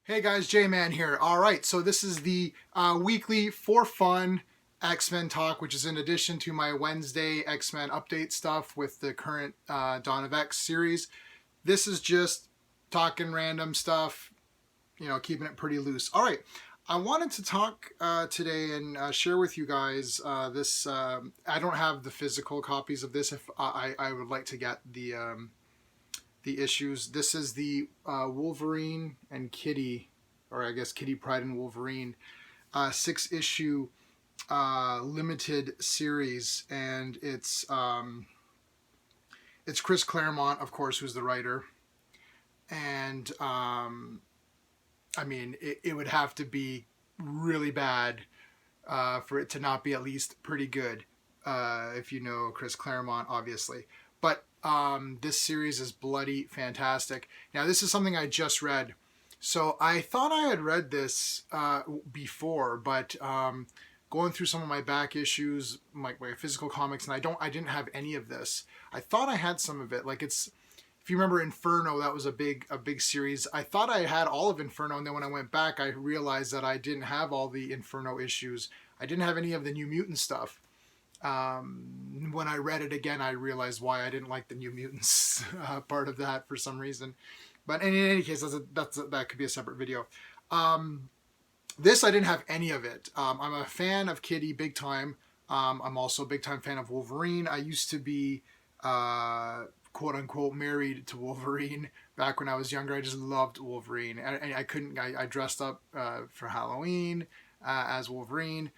Hey guys, J-Man here. Alright, so this is the weekly for fun X-Men talk, which is in addition to my Wednesday X-Men update stuff with the current Dawn of X series. This is just talking random stuff, keeping it pretty loose. Alright, I wanted to talk today and share with you guys this. I don't have the physical copies of this. If I would like to get the issues. This is the Wolverine and Kitty, or I guess Kitty, Pryde, and Wolverine 6-issue limited series, and it's Chris Claremont, of course, who's the writer, and I mean it would have to be really bad for it to not be at least pretty good, if you know Chris Claremont, obviously. But this series is bloody fantastic. Now, this is something I just read. So I thought I had read this before, but going through some of my back issues, my physical comics, and I didn't have any of this. I thought I had some of it. Like, if you remember Inferno, that was a big series. I thought I had all of Inferno, and then when I went back, I realized that I didn't have all the Inferno issues. I didn't have any of the New Mutant stuff. When I read it again, I realized why I didn't like the New Mutants part of that for some reason. But in any case, that could be a separate video. This, I didn't have any of it. I'm a fan of Kitty, big time. I'm also a big time fan of Wolverine. I used to be quote unquote married to Wolverine back when I was younger. I just loved Wolverine. I dressed up for Halloween as Wolverine.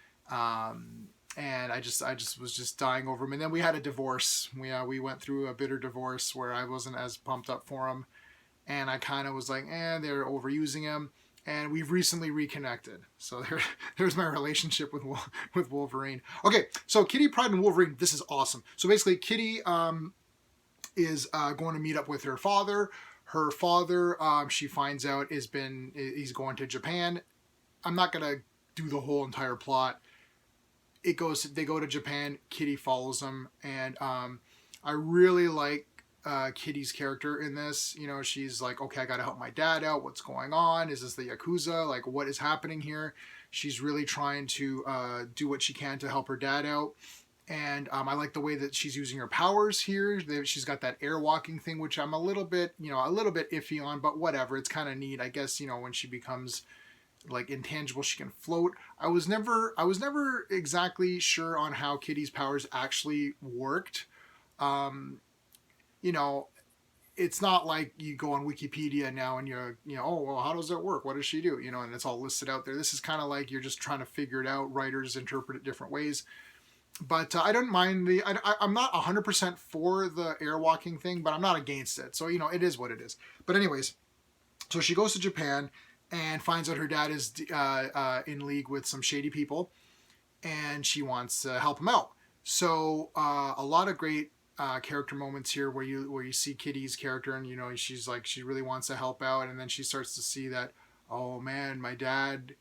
And I just was just dying over him. And then we had a divorce. We went through a bitter divorce where I wasn't as pumped up for him. And I kind of was like, they're overusing him. And we've recently reconnected. So there's my relationship with Wolverine. Okay, so Kitty, Pryde, and Wolverine, this is awesome. So basically, Kitty is going to meet up with her father. Her father, she finds out, he's going to Japan. I'm not going to do the whole entire plot. They go to Japan, Kitty follows them, and I really like Kitty's character in this. She's like, okay, I gotta help my dad out. What's going on? Is this the Yakuza? Like, what is happening here? She's really trying to do what she can to help her dad out. And I like the way that she's using her powers here. She's got that airwalking thing, which I'm a little bit iffy on, but whatever. It's kind of neat, I guess. When she becomes like intangible, she can float. I was never exactly sure on how Kitty's powers actually worked. It's not like you go on Wikipedia now and you're, oh, well, how does it work? What does she do? And it's all listed out there. This is kind of like you're just trying to figure it out. Writers interpret it different ways. But I don't mind I'm not 100% for the airwalking thing, but I'm not against it. So, it is what it is. But anyways, so she goes to Japan and finds out her dad is in league with some shady people, and she wants to help him out. So a lot of great character moments here where you see Kitty's character, and she's like, she really wants to help out, and then she starts to see that, oh man, my dad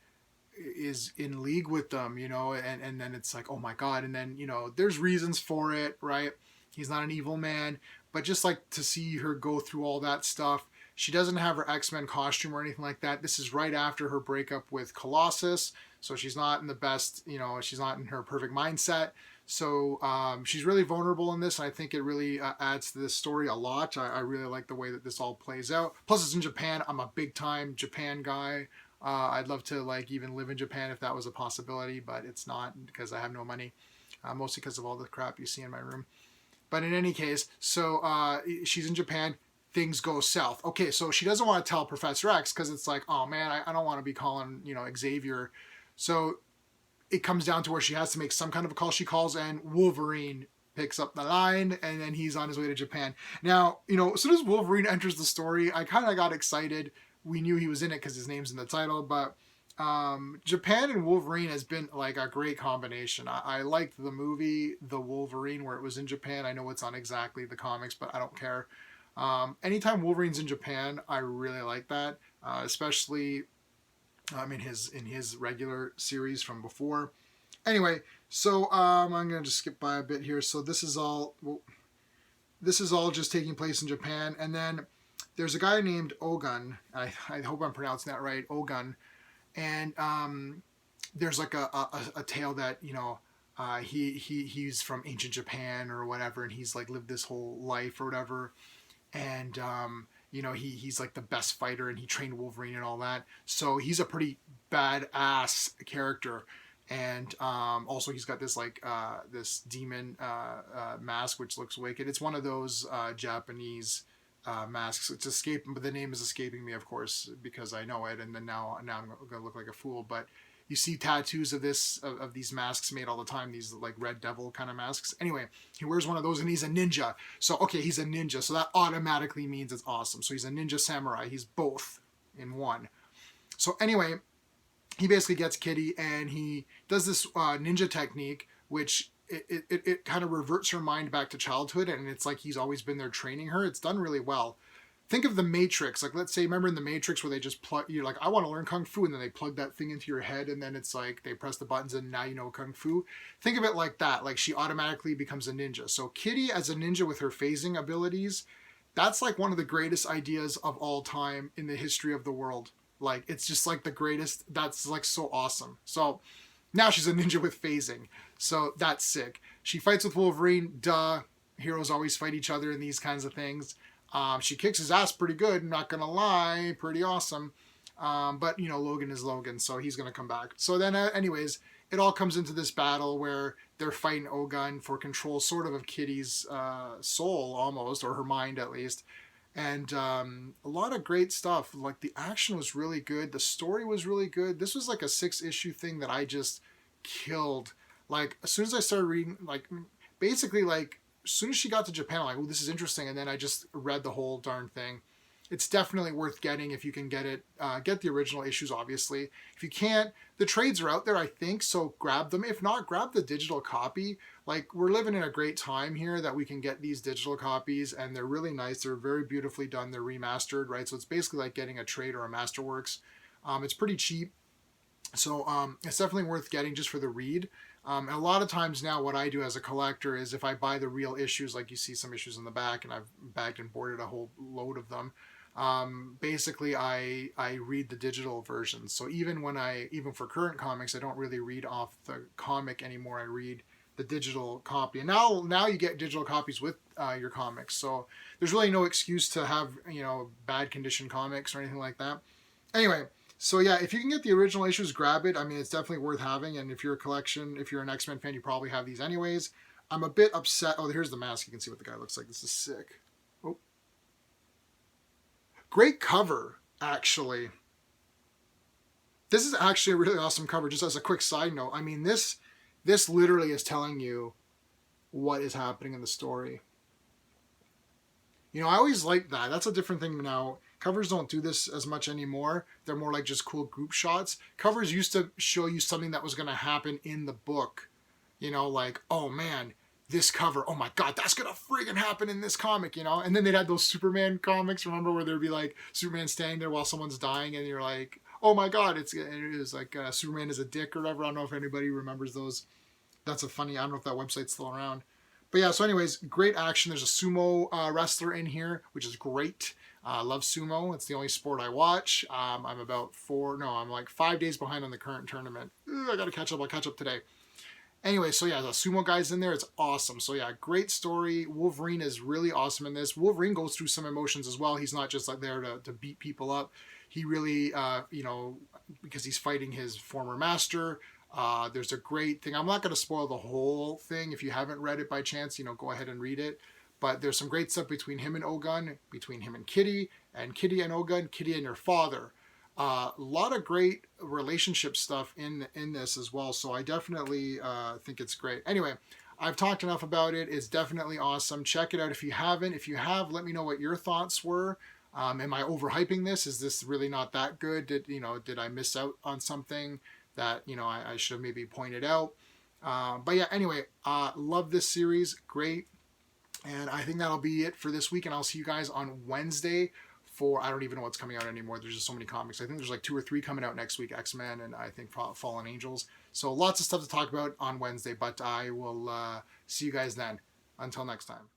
is in league with them, and then it's like, oh my god, and then there's reasons for it, right? He's not an evil man, but just like to see her go through all that stuff. She doesn't have her X-Men costume or anything like that. This is right after her breakup with Colossus, so she's not in the best, she's not in her perfect mindset. So she's really vulnerable in this, and I think it really adds to this story a lot. I really like the way that this all plays out. Plus, it's in Japan. I'm a big-time Japan guy. I'd love to even live in Japan if that was a possibility, but it's not because I have no money, mostly because of all the crap you see in my room. But in any case, so she's in Japan. Things go south. Okay, so she doesn't want to tell Professor X because it's like, oh man, I don't want to be calling, Xavier. So it comes down to where she has to make some kind of a call. She calls, and Wolverine picks up the line, and then he's on his way to Japan. Now, as soon as Wolverine enters the story, I kind of got excited. We knew he was in it because his name's in the title, but Japan and Wolverine has been like a great combination. I liked the movie, The Wolverine, where it was in Japan. I know it's not exactly the comics, but I don't care. Anytime Wolverine's in Japan, I really like that, especially in his regular series from before. Anyway, so I'm gonna just skip by a bit here. So this is all just taking place in Japan, and then there's a guy named Ogun. I hope I'm pronouncing that right, Ogun. And there's like a tale that, he's from ancient Japan or whatever, and he's like lived this whole life or whatever, and he's like the best fighter, and he trained Wolverine and all that. So he's a pretty badass character, and also he's got this like this demon mask which looks wicked. It's one of those Japanese masks. It's escaping, but the name is escaping me, of course, because I know it, and then now I'm gonna look like a fool. But you see tattoos of these masks made all the time, these like red devil kind of masks. Anyway, he wears one of those, and he's a ninja. So okay, he's a ninja, so that automatically means it's awesome. So he's a ninja samurai. He's both in one. So anyway, he basically gets Kitty, and he does this ninja technique, which it kind of reverts her mind back to childhood, and it's like he's always been there training her. It's done really well. Think of the Matrix. Like, let's say, remember in the Matrix where they just plug, you're like, I want to learn Kung Fu, and then they plug that thing into your head, and then it's like they press the buttons, and now you know Kung Fu. Think of it like that. Like, she automatically becomes a ninja. So Kitty as a ninja with her phasing abilities, that's like one of the greatest ideas of all time in the history of the world. Like, it's just like the greatest. That's like so awesome. So now she's a ninja with phasing. So that's sick. She fights with Wolverine. Duh. Heroes always fight each other in these kinds of things. She kicks his ass pretty good, not gonna lie, pretty awesome. But Logan is Logan, so he's gonna come back. So then, anyways, it all comes into this battle where they're fighting Ogun for control, sort of Kitty's soul, almost, or her mind at least. And a lot of great stuff. Like, the action was really good, the story was really good. This was like a 6-issue thing that I just killed. Like, as soon as I started reading, like, basically, like, as soon as she got to Japan, I'm like, oh, this is interesting. And then I just read the whole darn thing. It's definitely worth getting if you can get it. Get the original issues, obviously. If you can't, the trades are out there, I think, so grab them. If not, grab the digital copy. Like, we're living in a great time here that we can get these digital copies, and they're really nice. They're very beautifully done. They're remastered, right? So it's basically like getting a trade or a Masterworks. It's pretty cheap. So it's definitely worth getting just for the read. And a lot of times now what I do as a collector is if I buy the real issues, like you see some issues in the back, and I've bagged and boarded a whole load of them, basically I read the digital versions. So even for current comics, I don't really read off the comic anymore. I read the digital copy. And now you get digital copies with your comics. So there's really no excuse to have, bad condition comics or anything like that. Anyway, so yeah, if you can get the original issues, grab it. I mean, it's definitely worth having. And if you're an X-Men fan, you probably have these anyways. I'm a bit upset. Oh, here's the mask. You can see what the guy looks like. This is sick. Oh, great cover, actually. This is actually a really awesome cover. Just as a quick side note, I mean, this literally is telling you what is happening in the story. I always liked that. That's a different thing now. Covers don't do this as much anymore. They're more like just cool group shots. Covers used to show you something that was going to happen in the book. Like, oh man, this cover, oh my god, that's going to friggin' happen in this comic, And then they'd have those Superman comics, remember, where there'd be like Superman standing there while someone's dying, and you're like, oh my god, it is like Superman is a dick or whatever. I don't know if anybody remembers those. That's I don't know if that website's still around. But yeah, so anyways, great action. There's a sumo wrestler in here, which is great. Love sumo. It's the only sport I watch. I'm like 5 days behind on the current tournament. I gotta catch up. I'll catch up today. Anyway, so yeah, the sumo guy's in there. It's awesome. So yeah, great story. Wolverine is really awesome in this. Wolverine goes through some emotions as well. He's not just like there to beat people up. He really, because he's fighting his former master. There's a great thing. I'm not going to spoil the whole thing. If you haven't read it by chance, go ahead and read it. But there's some great stuff between him and Ogun, between him and Kitty and Ogun, Kitty and your father. A lot of great relationship stuff in this as well. So I definitely think it's great. Anyway, I've talked enough about it. It's definitely awesome. Check it out if you haven't. If you have, let me know what your thoughts were. Am I overhyping this? Is this really not that good? Did I miss out on something that I should have maybe pointed out? But yeah, anyway, love this series. Great. And I think that'll be it for this week. And I'll see you guys on Wednesday for, I don't even know what's coming out anymore. There's just so many comics. I think there's like 2 or 3 coming out next week. X-Men and I think Fallen Angels. So lots of stuff to talk about on Wednesday. But I will see you guys then. Until next time.